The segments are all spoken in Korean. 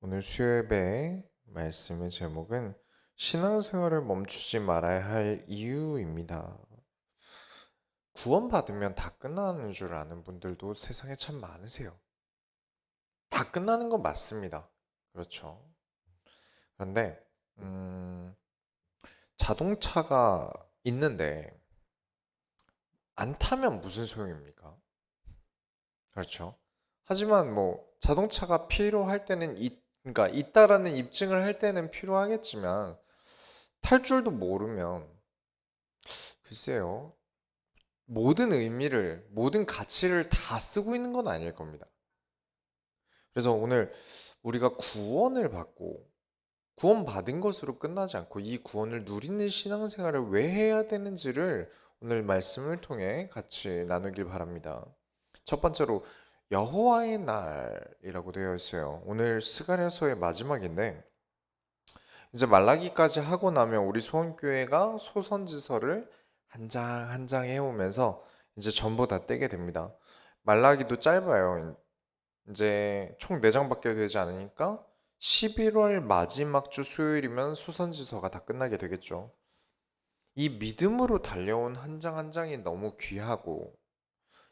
오늘 수요예배 말씀의 제목은 신앙생활을 멈추지 말아야 할 이유입니다. 구원받으면 다 끝나는 줄 아는 분들도 세상에 참 많으세요. 다 끝나는 건 맞습니다. 그렇죠. 그런데 자동차가 있는데 안 타면 무슨 소용입니까? 그렇죠. 하지만 뭐 자동차가 필요할 때는 그러니까 있다라는 입증을 할 때는 필요하겠지만 탈 줄도 모르면 글쎄요. 모든 의미를, 모든 가치를 다 쓰고 있는 건 아닐 겁니다. 그래서 오늘 우리가 구원을 받고 구원받은 것으로 끝나지 않고 이 구원을 누리는 신앙생활을 왜 해야 되는지를 오늘 말씀을 통해 같이 나누길 바랍니다. 첫 번째로 여호와의 날이라고 되어 있어요. 오늘 스가랴서의 마지막인데 이제 말라기까지 하고 나면 우리 소원교회가 소선지서를 한 장 한 장 해오면서 이제 전부 다 떼게 됩니다. 말라기도 짧아요. 이제 총 4장밖에 되지 않으니까 11월 마지막 주 수요일이면 소선지서가 다 끝나게 되겠죠. 이 믿음으로 달려온 한 장 한 장이 너무 귀하고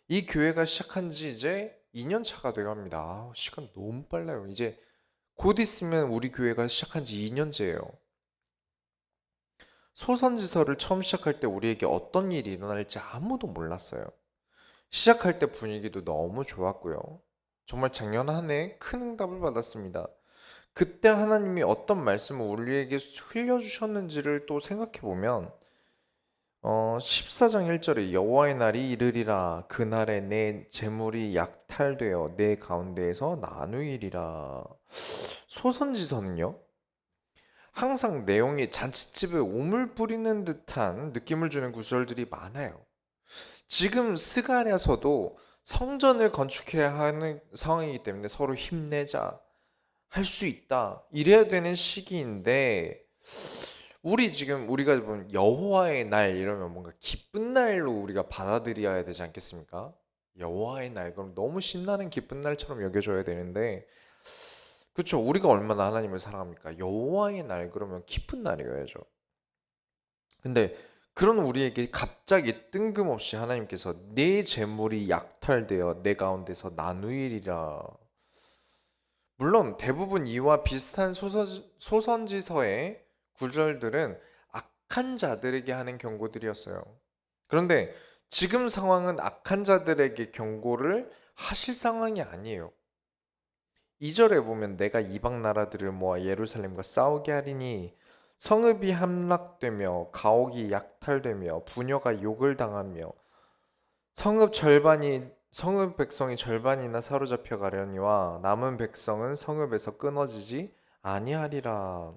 이 교회가 시작한 지 이제 2년 차가 돼갑니다. 시간 너무 빨라요. 이제 곧 있으면 우리 교회가 시작한 지 2년째예요. 소선지서를 처음 시작할 때 우리에게 어떤 일이 일어날지 아무도 몰랐어요. 시작할 때 분위기도 너무 좋았고요. 정말 작년 한 해 큰 응답을 받았습니다. 그때 하나님이 어떤 말씀을 우리에게 흘려주셨는지를 또 생각해 보면 14장 1절에 여호와의 날이 이르리라 그날에 내 재물이 약탈되어 내 가운데에서 나누이리라. 소선지서는요, 항상 내용이 잔칫집에 오물 뿌리는 듯한 느낌을 주는 구절들이 많아요. 지금 스가랴서도 성전을 건축해야 하는 상황이기 때문에 서로 힘내자, 할 수 있다, 이래야 되는 시기인데 우리가 보면 여호와의 날 이러면 뭔가 기쁜 날로 우리가 받아들여야 되지 않겠습니까? 여호와의 날 그럼 너무 신나는 기쁜 날처럼 여겨져야 되는데 그렇죠. 우리가 얼마나 하나님을 사랑합니까? 여호와의 날 그러면 기쁜 날이어야죠. 근데 그런 우리에게 갑자기 뜬금없이 하나님께서 내 재물이 약탈되어 내 가운데서 나누이리라. 물론 대부분 이와 비슷한 소선지서의 구절들은 악한 자들에게 하는 경고들이었어요. 그런데 지금 상황은 악한 자들에게 경고를 하실 상황이 아니에요. 2절에 보면 내가 이방 나라들을 모아 예루살렘과 싸우게 하리니 성읍이 함락되며 가옥이 약탈되며 부녀가 욕을 당하며 성읍 백성이 절반이나 사로잡혀 가려니와 남은 백성은 성읍에서 끊어지지 아니하리라.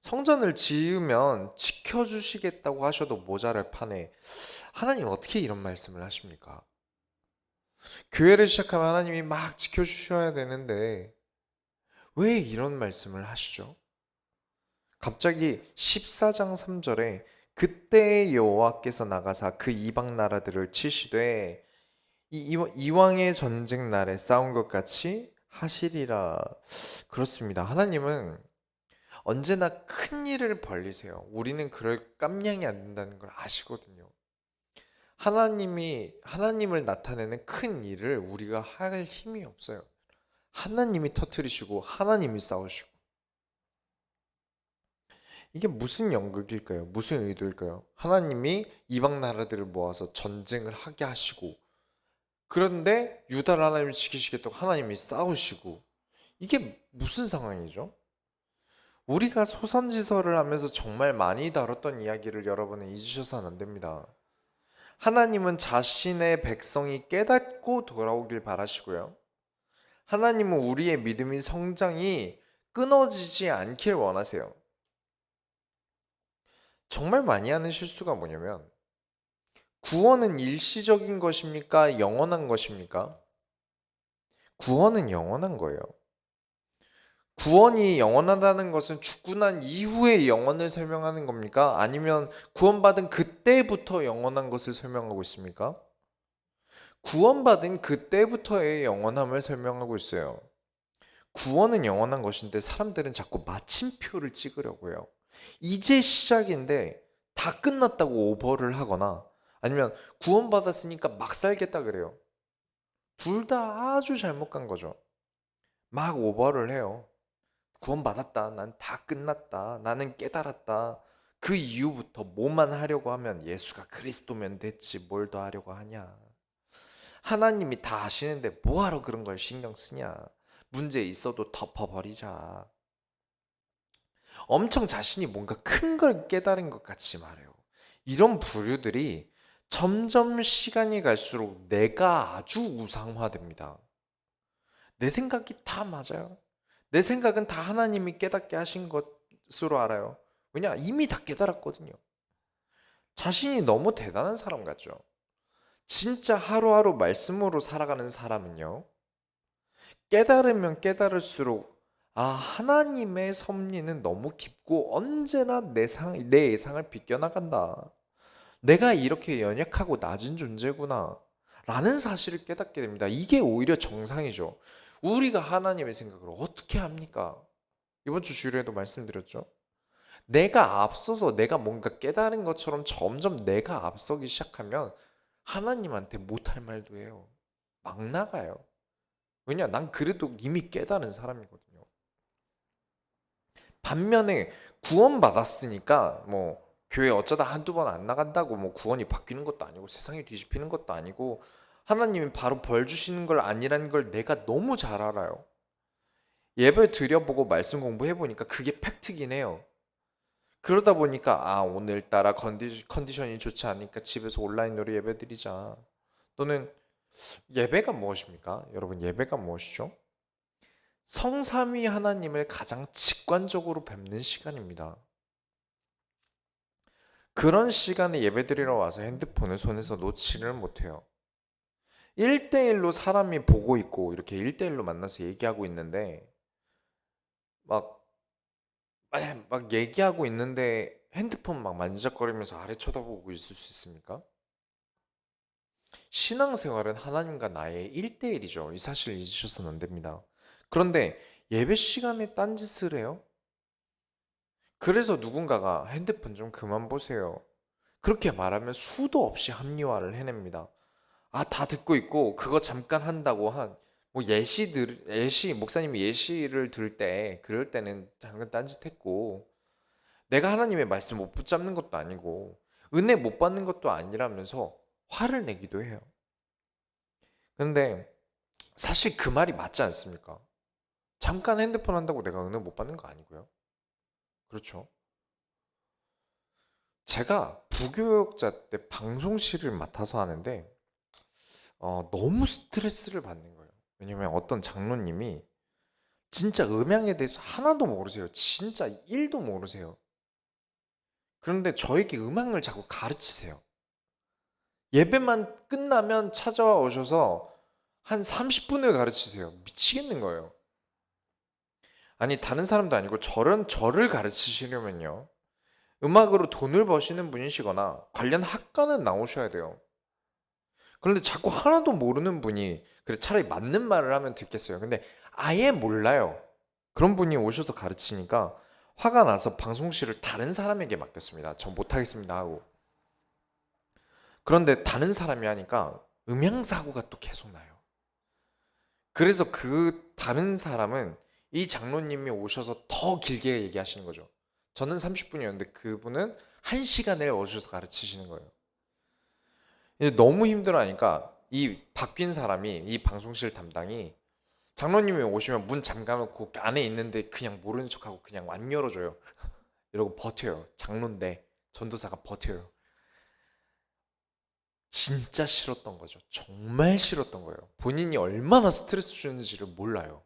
성전을 지으면 지켜주시겠다고 하셔도 모자랄 판에 하나님 어떻게 이런 말씀을 하십니까? 교회를 시작하면 하나님이 막 지켜주셔야 되는데 왜 이런 말씀을 하시죠? 갑자기 14장 3절에 그때 여호와께서 나가사 그 이방 나라들을 치시되 이왕의 전쟁 날에 싸운 것 같이 하시리라. 그렇습니다. 하나님은 언제나 큰 일을 벌리세요. 우리는 그럴 깜냥이 안 된다는 걸 아시거든요. 하나님을 나타내는 큰 일을 우리가 할 힘이 없어요. 하나님이 터뜨리시고 하나님이 싸우시고 이게 무슨 연극일까요? 무슨 의도일까요? 하나님이 이방 나라들을 모아서 전쟁을 하게 하시고 그런데 유다를 하나님이 지키시겠다고 하나님이 싸우시고 이게 무슨 상황이죠? 우리가 소선지서를 하면서 정말 많이 다뤘던 이야기를 여러분은 잊으셔서는 안 됩니다. 하나님은 자신의 백성이 깨닫고 돌아오길 바라시고요. 하나님은 우리의 믿음의 성장이 끊어지지 않길 원하세요. 정말 많이 하는 실수가 뭐냐면 구원은 일시적인 것입니까? 영원한 것입니까? 구원은 영원한 거예요. 구원이 영원하다는 것은 죽고 난 이후의 영원을 설명하는 겁니까? 아니면 구원받은 그때부터 영원한 것을 설명하고 있습니까? 구원받은 그때부터의 영원함을 설명하고 있어요. 구원은 영원한 것인데 사람들은 자꾸 마침표를 찍으려고 해요. 이제 시작인데 다 끝났다고 오버를 하거나 아니면 구원받았으니까 막 살겠다 그래요. 둘 다 아주 잘못 간 거죠. 막 오버를 해요. 구원받았다. 난 다 끝났다. 나는 깨달았다. 그 이후부터 뭐만 하려고 하면 예수가 그리스도면 됐지 뭘 더 하려고 하냐. 하나님이 다 아시는데 뭐하러 그런 걸 신경 쓰냐. 문제 있어도 덮어버리자. 엄청 자신이 뭔가 큰 걸 깨달은 것 같이 말해요. 이런 부류들이 점점 시간이 갈수록 내가 아주 우상화됩니다. 내 생각이 다 맞아요. 내 생각은 다 하나님이 깨닫게 하신 것으로 알아요. 왜냐? 이미 다 깨달았거든요. 자신이 너무 대단한 사람 같죠? 진짜 하루하루 말씀으로 살아가는 사람은요. 깨달으면 깨달을수록 하나님의 섭리는 너무 깊고 언제나 내 예상을 비껴나간다. 내가 이렇게 연약하고 낮은 존재구나. 라는 사실을 깨닫게 됩니다. 이게 오히려 정상이죠. 우리가 하나님의 생각을 어떻게 합니까? 이번 주 주일에도 말씀드렸죠. 내가 앞서서 내가 뭔가 깨달은 것처럼 점점 내가 앞서기 시작하면 하나님한테 못할 말도 해요. 막 나가요. 왜냐? 난 그래도 이미 깨달은 사람이거든요. 반면에 구원받았으니까 뭐 교회 어쩌다 한두 번 안 나간다고 뭐 구원이 바뀌는 것도 아니고 세상이 뒤집히는 것도 아니고 하나님이 바로 벌 주시는 걸 아니라는 걸 내가 너무 잘 알아요. 예배 드려보고 말씀 공부해보니까 그게 팩트긴 해요. 그러다 보니까 오늘따라 컨디션이 좋지 않으니까 집에서 온라인으로 예배 드리자. 또는 예배가 무엇입니까? 여러분 예배가 무엇이죠? 성삼위 하나님을 가장 직관적으로 뵙는 시간입니다. 그런 시간에 예배드리러 와서 핸드폰을 손에서 놓지를 못해요. 1대1로 사람이 보고 있고 이렇게 1대1로 만나서 얘기하고 있는데 막, 막 얘기하고 있는데 핸드폰 막 만지작거리면서 아래 쳐다보고 있을 수 있습니까? 신앙생활은 하나님과 나의 1대1이죠. 이 사실 잊으셔서는 안 됩니다. 그런데 예배 시간에 딴짓을 해요? 그래서 누군가가 핸드폰 좀 그만 보세요. 그렇게 말하면 수도 없이 합리화를 해냅니다. 다 듣고 있고 그거 잠깐 한다고 뭐 목사님이 예시를 들 때 그럴 때는 잠깐 딴짓했고 내가 하나님의 말씀 못 붙잡는 것도 아니고 은혜 못 받는 것도 아니라면서 화를 내기도 해요. 근데 사실 그 말이 맞지 않습니까? 잠깐 핸드폰 한다고 내가 은혜 못 받는 거 아니고요. 그렇죠? 제가 부교육자 때 방송실을 맡아서 하는데 너무 스트레스를 받는 거예요. 왜냐면 어떤 장로님이 진짜 음향에 대해서 하나도 모르세요. 진짜 1도 모르세요. 그런데 저에게 음악을 자꾸 가르치세요. 예배만 끝나면 찾아와 오셔서 한 30분을 가르치세요. 미치겠는 거예요. 아니, 다른 사람도 아니고 저를 가르치시려면요. 음악으로 돈을 버시는 분이시거나 관련 학과는 나오셔야 돼요. 그런데 자꾸 하나도 모르는 분이 그래 차라리 맞는 말을 하면 듣겠어요. 근데 아예 몰라요. 그런 분이 오셔서 가르치니까 화가 나서 방송실을 다른 사람에게 맡겼습니다. 저 못하겠습니다 하고. 그런데 다른 사람이 하니까 음향사고가 또 계속 나요. 그래서 그 다른 사람은 이 장로님이 오셔서 더 길게 얘기하시는 거죠. 저는 30분이었는데 그분은 1시간을 오셔서 가르치시는 거예요. 이제 너무 힘들어하니까 이 바뀐 사람이 이 방송실 담당이 장로님이 오시면 문 잠가놓고 안에 있는데 그냥 모르는 척하고 그냥 안 열어줘요. 이러고 버텨요. 장로인데 전도사가 버텨요. 진짜 싫었던 거죠. 정말 싫었던 거예요. 본인이 얼마나 스트레스 주는지를 몰라요.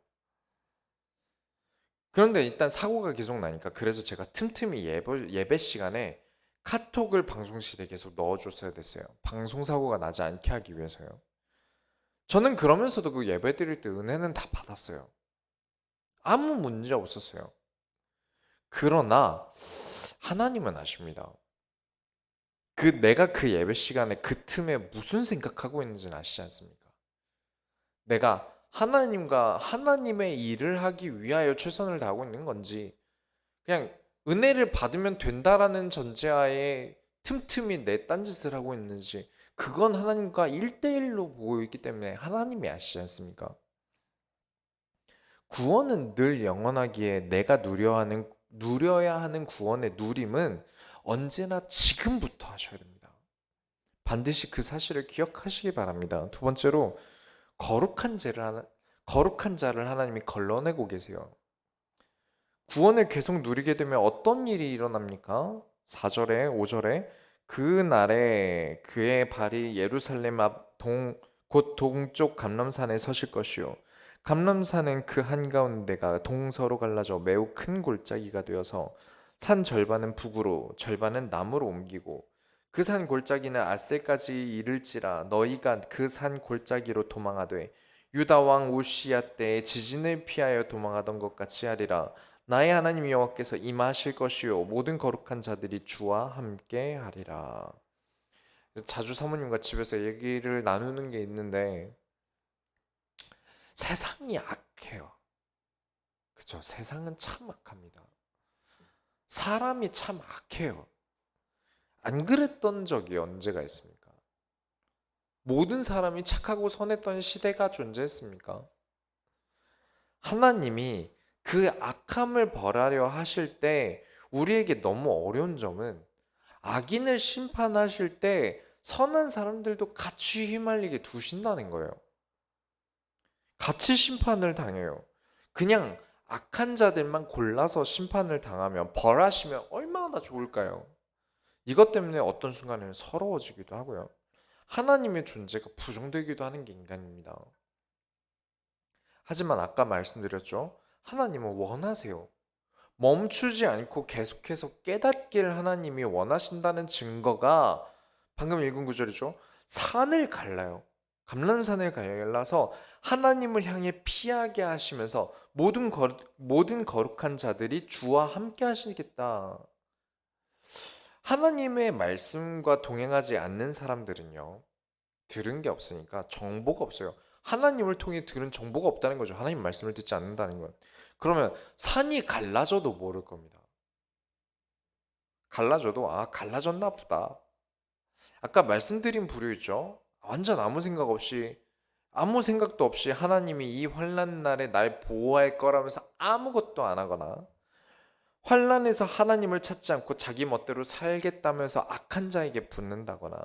그런데 일단 사고가 계속 나니까 그래서 제가 틈틈이 예배 시간에 카톡을 방송실에 계속 넣어줬어야 됐어요. 방송사고가 나지 않게 하기 위해서요. 저는 그러면서도 그 예배 드릴 때 은혜는 다 받았어요. 아무 문제 없었어요. 그러나 하나님은 아십니다. 내가 그 예배 시간에 그 틈에 무슨 생각하고 있는지는 아시지 않습니까? 내가 하나님과 하나님의 일을 하기 위하여 최선을 다하고 있는 건지, 그냥 은혜를 받으면 된다라는 전제하에 틈틈이 내 딴짓을 하고 있는지, 그건 하나님과 1대1로 보고 있기 때문에 하나님이 아시지 않습니까? 구원은 늘 영원하기에 내가 누려야 하는 구원의 누림은 언제나 지금부터 하셔야 됩니다. 반드시 그 사실을 기억하시기 바랍니다. 두 번째로, 거룩한 자를 하나님이 걸러내고 계세요. 구원을 계속 누리게 되면 어떤 일이 일어납니까? 4절에 5절에 그날에 그의 발이 예루살렘 앞 곧 동쪽 감람산에 서실 것이요 감람산은 그 한가운데가 동서로 갈라져 매우 큰 골짜기가 되어서 산 절반은 북으로 절반은 남으로 옮기고 그 산 골짜기는 아셀까지 이를지라 너희가 그 산 골짜기로 도망하되 유다 왕 우시야 때에 지진을 피하여 도망하던 것 같이 하리라. 나의 하나님 여호와께서 임하실 것이요 모든 거룩한 자들이 주와 함께 하리라. 자주 사모님과 집에서 얘기를 나누는 게 있는데, 세상이 악해요. 그죠? 세상은 참 악합니다. 사람이 참 악해요. 안 그랬던 적이 언제가 있습니까? 모든 사람이 착하고 선했던 시대가 존재했습니까? 하나님이 그 악함을 벌하려 하실 때 우리에게 너무 어려운 점은, 악인을 심판하실 때 선한 사람들도 같이 휘말리게 두신다는 거예요. 같이 심판을 당해요. 그냥 악한 자들만 골라서 심판을 당하면, 벌하시면 얼마나 좋을까요? 이것 때문에 어떤 순간에는 서러워지기도 하고요. 하나님의 존재가 부정되기도 하는 게 인간입니다. 하지만 아까 말씀드렸죠. 하나님은 원하세요. 멈추지 않고 계속해서 깨닫길 하나님이 원하신다는 증거가 방금 읽은 구절이죠. 산을 갈라요. 감람산을 갈라서 하나님을 향해 피하게 하시면서 모든 거룩한 자들이 주와 함께 하시겠다. 하나님의 말씀과 동행하지 않는 사람들은요, 들은 게 없으니까 정보가 없어요. 하나님을 통해 들은 정보가 없다는 거죠. 하나님 말씀을 듣지 않는다는 건. 그러면 산이 갈라져도 모를 겁니다. 갈라져도 갈라졌나 보다. 아까 말씀드린 부류 있죠. 완전 아무 생각도 없이 하나님이 이 환난 날에 날 보호할 거라면서 아무것도 안 하거나, 환난에서 하나님을 찾지 않고 자기 멋대로 살겠다면서 악한 자에게 붙는다거나,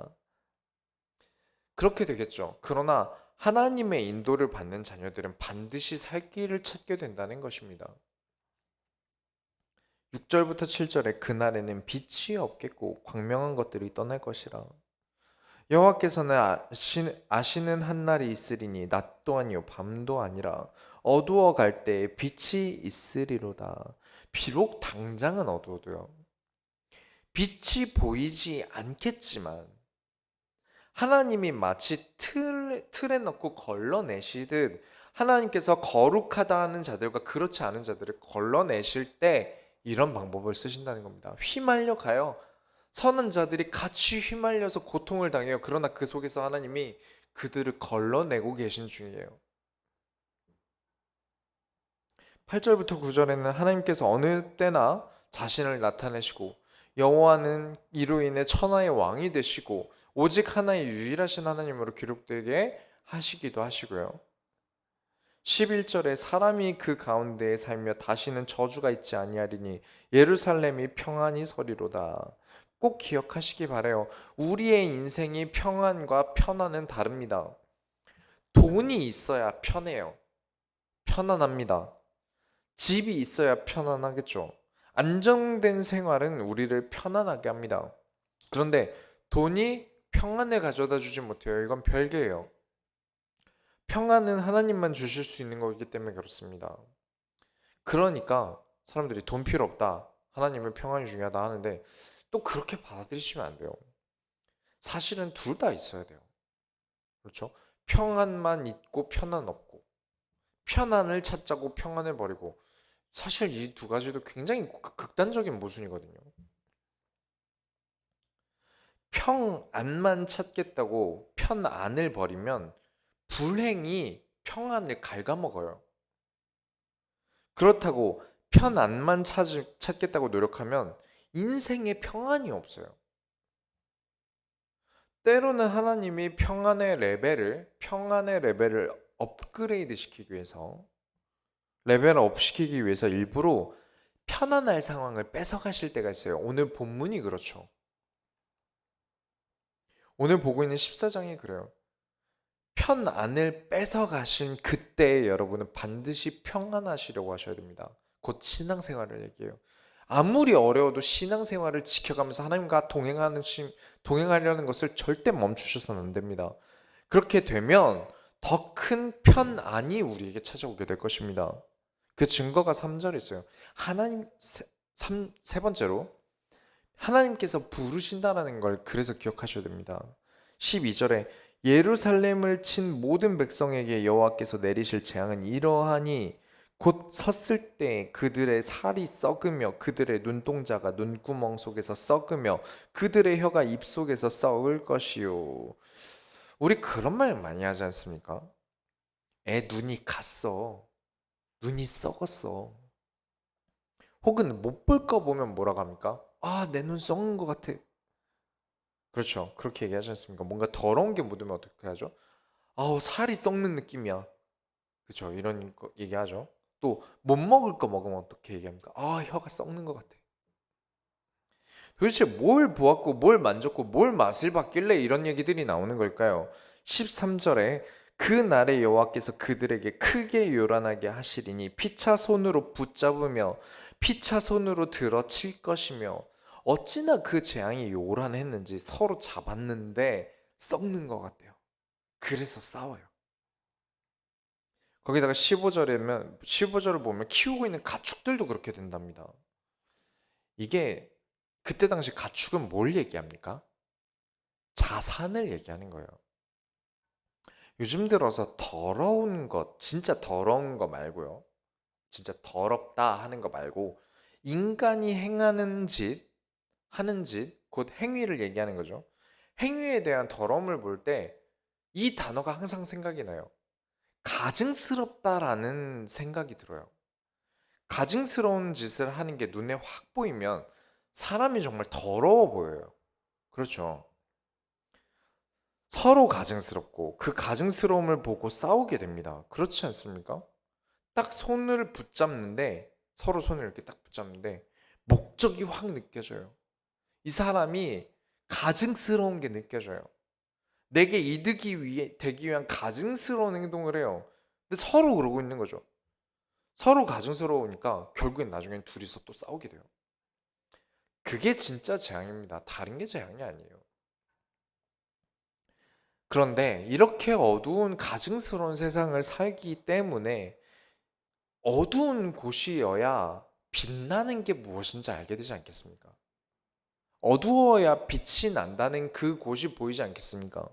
그렇게 되겠죠. 그러나 하나님의 인도를 받는 자녀들은 반드시 살 길을 찾게 된다는 것입니다. 6절부터 7절에 그날에는 빛이 없겠고 광명한 것들이 떠날 것이라. 여호와께서는 아시는 한 날이 있으리니 낮도 아니요 밤도 아니라 어두워 갈 때에 빛이 있으리로다. 비록 당장은 어두워도요. 빛이 보이지 않겠지만 하나님이 마치 틀에 넣고 걸러내시듯 하나님께서 거룩하다 하는 자들과 그렇지 않은 자들을 걸러내실 때 이런 방법을 쓰신다는 겁니다. 휘말려 가요. 선한 자들이 같이 휘말려서 고통을 당해요. 그러나 그 속에서 하나님이 그들을 걸러내고 계신 중이에요. 8절부터 9절에는 하나님께서 어느 때나 자신을 나타내시고 여호와는 이로 인해 천하의 왕이 되시고 오직 하나의 유일하신 하나님으로 기록되게 하시기도 하시고요. 11절에 사람이 그 가운데에 살며 다시는 저주가 있지 아니하리니 예루살렘이 평안히 서리로다. 꼭 기억하시기 바래요. 우리의 인생이 평안과 편안은 다릅니다. 돈이 있어야 편해요. 편안합니다. 집이 있어야 편안하겠죠. 안정된 생활은 우리를 편안하게 합니다. 그런데 돈이 평안을 가져다 주지 못해요. 이건 별개예요. 평안은 하나님만 주실 수 있는 거기 때문에 그렇습니다. 그러니까 사람들이 돈 필요 없다, 하나님의 평안이 중요하다 하는데 또 그렇게 받아들이시면 안 돼요. 사실은 둘 다 있어야 돼요. 그렇죠? 평안만 있고 편안 없고, 편안을 찾자고 평안을 버리고, 사실 이 두 가지도 굉장히 극단적인 모순이거든요. 평안만 찾겠다고 편안을 버리면 불행이 평안을 갉아먹어요. 그렇다고 편안만 찾겠다고 노력하면 인생에 평안이 없어요. 때로는 하나님이 평안의 레벨을 업그레이드 시키기 위해서, 레벨을 업 시키기 위해서 일부러 편안할 상황을 뺏어가실 때가 있어요. 오늘 본문이 그렇죠. 오늘 보고 있는 14장이 그래요. 편안을 뺏어가신 그때에 여러분은 반드시 평안하시려고 하셔야 됩니다. 곧 신앙생활을 얘기해요. 아무리 어려워도 신앙생활을 지켜가면서 하나님과 동행하려는 것을 절대 멈추셔서는 안 됩니다. 그렇게 되면 더 큰 편안이 우리에게 찾아오게 될 것입니다. 그 증거가 3절에 있어요. 세 번째로 하나님께서 부르신다라는 걸 그래서 기억하셔야 됩니다. 12절에 예루살렘을 친 모든 백성에게 여호와께서 내리실 재앙은 이러하니 곧 섰을 때 그들의 살이 썩으며 그들의 눈동자가 눈구멍 속에서 썩으며 그들의 혀가 입 속에서 썩을 것이요. 우리 그런 말 많이 하지 않습니까? 애 눈이 갔어. 눈이 썩었어. 혹은 못 볼 거 보면 뭐라고 합니까? 아, 내 눈 썩는 것 같아. 그렇죠. 그렇게 얘기하지 않습니까? 뭔가 더러운 게 묻으면 어떻게 하죠? 아우, 살이 썩는 느낌이야. 그렇죠. 이런 거 얘기하죠. 또 못 먹을 거 먹으면 어떻게 얘기합니까? 아, 혀가 썩는 것 같아. 도대체 뭘 보았고 뭘 만졌고 뭘 맛을 봤길래 이런 얘기들이 나오는 걸까요? 13절에 그 날에 여호와께서 그들에게 크게 요란하게 하시리니 피차 손으로 붙잡으며 피차 손으로 들어 칠 것이며 어찌나 그 재앙이 요란했는지 서로 잡았는데 썩는 것 같대요. 그래서 싸워요. 거기다가 15절을 보면 키우고 있는 가축들도 그렇게 된답니다. 이게 그때 당시 가축은 뭘 얘기합니까? 자산을 얘기하는 거예요. 요즘 들어서 더러운 것, 진짜 더러운 거 말고요. 진짜 더럽다 하는 거 말고 인간이 행하는 짓, 하는 짓, 곧 행위를 얘기하는 거죠. 행위에 대한 더러움을 볼 때 이 단어가 항상 생각이 나요. 가증스럽다라는 생각이 들어요. 가증스러운 짓을 하는 게 눈에 확 보이면 사람이 정말 더러워 보여요. 그렇죠. 서로 가증스럽고 그 가증스러움을 보고 싸우게 됩니다. 그렇지 않습니까? 딱 손을 붙잡는데 서로 손을 이렇게 딱 붙잡는데 목적이 확 느껴져요. 이 사람이 가증스러운 게 느껴져요. 내게 되기 위한 가증스러운 행동을 해요. 근데 서로 그러고 있는 거죠. 서로 가증스러우니까 결국엔 나중엔 둘이서 또 싸우게 돼요. 그게 진짜 재앙입니다. 다른 게 재앙이 아니에요. 그런데 이렇게 어두운 가증스러운 세상을 살기 때문에 어두운 곳이어야 빛나는 게 무엇인지 알게 되지 않겠습니까? 어두워야 빛이 난다는 그 곳이 보이지 않겠습니까?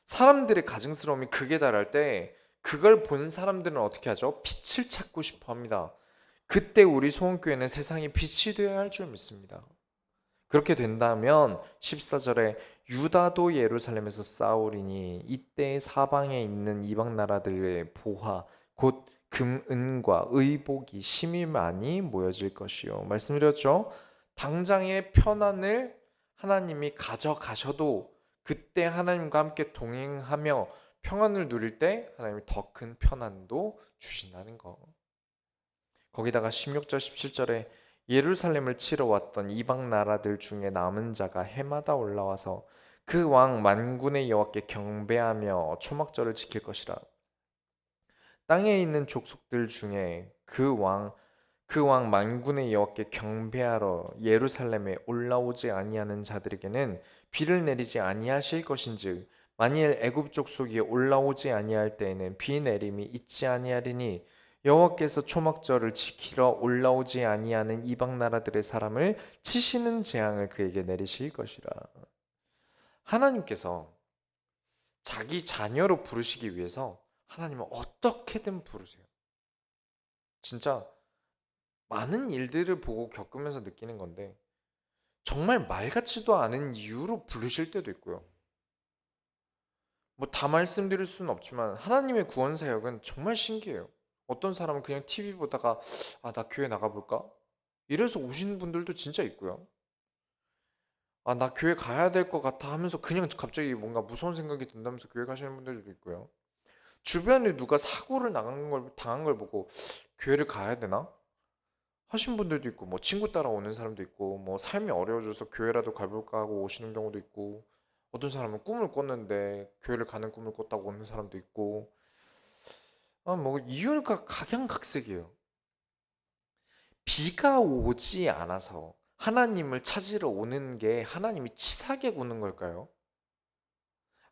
사람들의 가증스러움이 극에 달할 때 그걸 본 사람들은 어떻게 하죠? 빛을 찾고 싶어 합니다. 그때 우리 소원교회는 세상이 빛이 되어야 할 줄 믿습니다. 그렇게 된다면 14절에 유다도 예루살렘에서 싸우리니 이때 사방에 있는 이방 나라들의 보화 곧 금, 은과 의복이 심히 많이 모여질 것이요. 말씀드렸죠? 당장의 편안을 하나님이 가져가셔도 그때 하나님과 함께 동행하며 평안을 누릴 때 하나님이 더 큰 편안도 주신다는 거. 거기다가 16절 17절에 예루살렘을 치러 왔던 이방 나라들 중에 남은 자가 해마다 올라와서 그 왕 만군의 여호와께 경배하며 초막절을 지킬 것이라. 땅에 있는 족속들 중에 그 왕 만군의 여호와께 경배하러 예루살렘에 올라오지 아니하는 자들에게는 비를 내리지 아니하실 것인즉 만일 애굽 족속이 올라오지 아니할 때에는 비 내림이 있지 아니하리니 여호와께서 초막절을 지키러 올라오지 아니하는 이방 나라들의 사람을 치시는 재앙을 그에게 내리실 것이라. 하나님께서 자기 자녀로 부르시기 위해서 하나님은 어떻게든 부르세요. 진짜 많은 일들을 보고 겪으면서 느끼는 건데 정말 말 같지도 않은 이유로 부르실 때도 있고요. 뭐 다 말씀드릴 수는 없지만 하나님의 구원 사역은 정말 신기해요. 어떤 사람은 그냥 TV 보다가 아, 나 교회 나가볼까? 이래서 오시는 분들도 진짜 있고요. 아, 나 교회 가야 될 것 같아 하면서 그냥 갑자기 뭔가 무서운 생각이 든다면서 교회 가시는 분들도 있고요. 주변에 누가 사고를 당한 걸 보고 교회를 가야 되나? 하신 분들도 있고, 뭐 친구 따라 오는 사람도 있고, 뭐 삶이 어려워져서 교회라도 가볼까 하고 오시는 경우도 있고, 어떤 사람은 꿈을 꿨는데 교회를 가는 꿈을 꿨다고 오는 사람도 있고, 아, 뭐 이유가 각양각색이에요. 비가 오지 않아서 하나님을 찾으러 오는 게 하나님이 치사하게 구는 걸까요?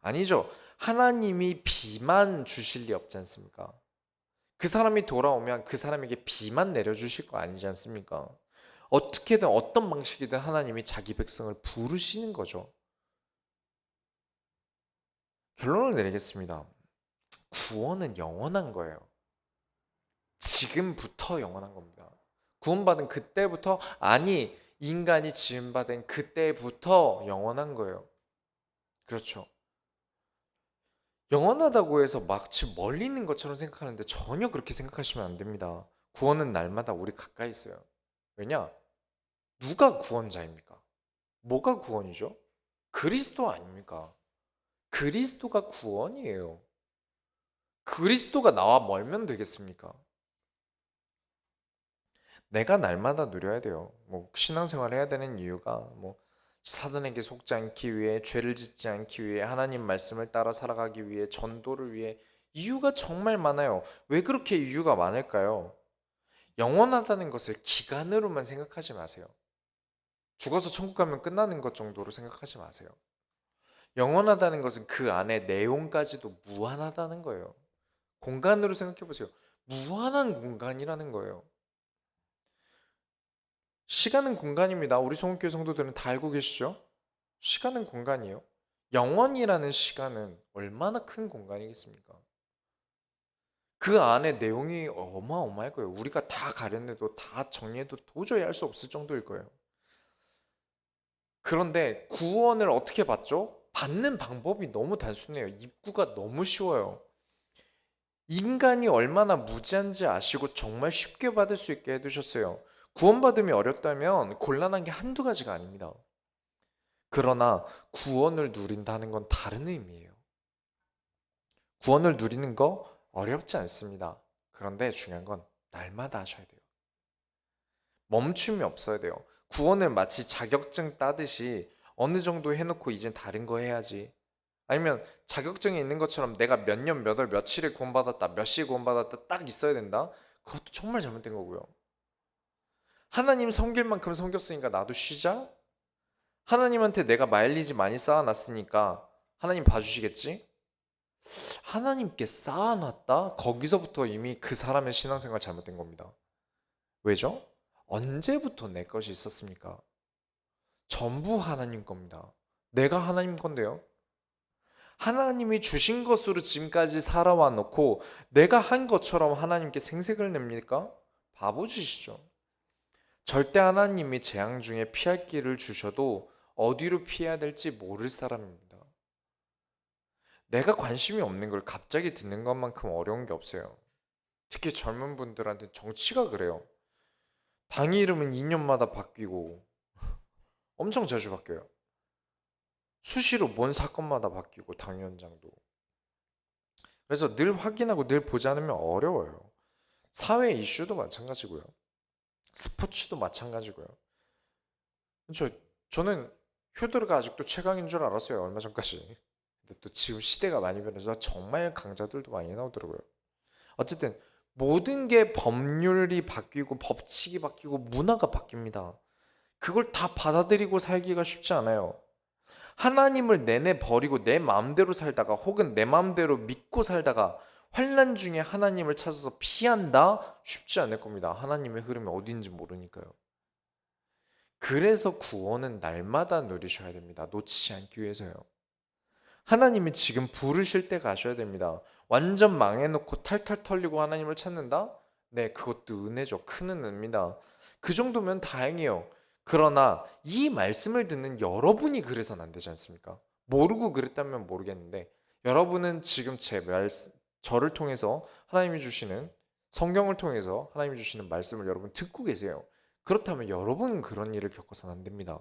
아니죠. 하나님이 비만 주실 리 없지 않습니까? 그 사람이 돌아오면 그 사람에게 비만 내려주실 거 아니지 않습니까? 어떻게든 어떤 방식이든 하나님이 자기 백성을 부르시는 거죠. 결론을 내리겠습니다. 구원은 영원한 거예요. 지금부터 영원한 겁니다. 구원받은 그때부터, 아니, 인간이 지음받은 그때부터 영원한 거예요. 그렇죠. 영원하다고 해서 마치 멀리 있는 것처럼 생각하는데 전혀 그렇게 생각하시면 안 됩니다. 구원은 날마다 우리 가까이 있어요. 왜냐? 누가 구원자입니까? 뭐가 구원이죠? 그리스도 아닙니까? 그리스도가 구원이에요. 그리스도가 나와 멀면 되겠습니까? 내가 날마다 누려야 돼요. 뭐 신앙생활 해야 되는 이유가 뭐 사단에게 속지 않기 위해, 죄를 짓지 않기 위해, 하나님 말씀을 따라 살아가기 위해, 전도를 위해, 이유가 정말 많아요. 왜 그렇게 이유가 많을까요? 영원하다는 것을 기간으로만 생각하지 마세요. 죽어서 천국 가면 끝나는 것 정도로 생각하지 마세요. 영원하다는 것은 그 안에 내용까지도 무한하다는 거예요. 공간으로 생각해 보세요. 무한한 공간이라는 거예요. 시간은 공간입니다. 우리 성교회 성도들은 다 알고 계시죠? 시간은 공간이에요. 영원이라는 시간은 얼마나 큰 공간이겠습니까? 그 안에 내용이 어마어마할 거예요. 우리가 다 가려내도 다 정리해도 도저히 할 수 없을 정도일 거예요. 그런데 구원을 어떻게 받죠? 받는 방법이 너무 단순해요. 입구가 너무 쉬워요. 인간이 얼마나 무지한지 아시고 정말 쉽게 받을 수 있게 해두셨어요. 구원받음이 어렵다면 곤란한 게 한두 가지가 아닙니다. 그러나 구원을 누린다는 건 다른 의미예요. 구원을 누리는 거 어렵지 않습니다. 그런데 중요한 건 날마다 하셔야 돼요. 멈춤이 없어야 돼요. 구원을 마치 자격증 따듯이 어느 정도 해놓고 이젠 다른 거 해야지. 아니면 자격증이 있는 것처럼 내가 몇 년, 몇 월, 며칠에 구원받았다, 몇 시에 구원받았다 딱 있어야 된다? 그것도 정말 잘못된 거고요. 하나님 섬길 만큼 섬겼으니까 나도 쉬자? 하나님한테 내가 마일리지 많이 쌓아놨으니까 하나님 봐주시겠지? 하나님께 쌓아놨다? 거기서부터 이미 그 사람의 신앙생활 잘못된 겁니다. 왜죠? 언제부터 내 것이 있었습니까? 전부 하나님 겁니다. 내가 하나님 건데요. 하나님이 주신 것으로 지금까지 살아와 놓고 내가 한 것처럼 하나님께 생색을 냅니까? 바보짓이죠. 절대 하나님이 재앙 중에 피할 길을 주셔도 어디로 피해야 될지 모를 사람입니다. 내가 관심이 없는 걸 갑자기 듣는 것만큼 어려운 게 없어요. 특히 젊은 분들한테 정치가 그래요. 당 이름은 2년마다 바뀌고 엄청 자주 바뀌어요. 수시로 뭔 사건마다 바뀌고 당위원장도. 그래서 늘 확인하고 늘 보지 않으면 어려워요. 사회 이슈도 마찬가지고요. 스포츠도 마찬가지고요. 저, 저는 효도르가 아직도 최강인 줄 알았어요. 얼마 전까지. 근데 또 지금 시대가 많이 변해서 정말 강자들도 많이 나오더라고요. 어쨌든 모든 게 법률이 바뀌고 법칙이 바뀌고 문화가 바뀝니다. 그걸 다 받아들이고 살기가 쉽지 않아요. 하나님을 내내 버리고 내 마음대로 살다가 혹은 내 마음대로 믿고 살다가 환난 중에 하나님을 찾아서 피한다? 쉽지 않을 겁니다. 하나님의 흐름이 어디인지 모르니까요. 그래서 구원은 날마다 누리셔야 됩니다. 놓치지 않기 위해서요. 하나님이 지금 부르실 때 가셔야 됩니다. 완전 망해놓고 탈탈 털리고 하나님을 찾는다? 네, 그것도 은혜죠. 큰 은혜입니다. 그 정도면 다행이에요. 그러나 이 말씀을 듣는 여러분이 그래서는 안 되지 않습니까? 모르고 그랬다면 모르겠는데 여러분은 지금 저를 통해서 하나님이 주시는 성경을 통해서 하나님이 주시는 말씀을 여러분 듣고 계세요. 그렇다면 여러분은 그런 일을 겪어서는 안 됩니다.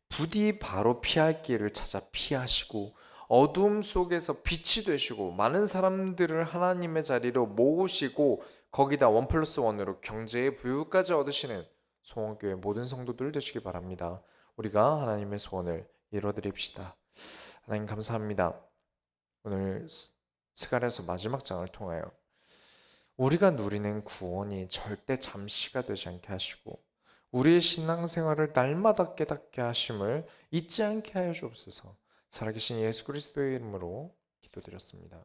부디 바로 피할 길을 찾아 피하시고 어둠 속에서 빛이 되시고 많은 사람들을 하나님의 자리로 모으시고 거기다 1+1으로 경제의 부유까지 얻으시는 송원교회 모든 성도들 되시기 바랍니다. 우리가 하나님의 소원을 이뤄드립시다. 하나님 감사합니다. 오늘 스가랴서 마지막 장을 통하여 우리가 누리는 구원이 절대 잠시가 되지 않게 하시고 우리의 신앙생활을 날마다 깨닫게 하심을 잊지 않게 하여 주옵소서. 살아계신 예수 그리스도의 이름으로 기도드렸습니다.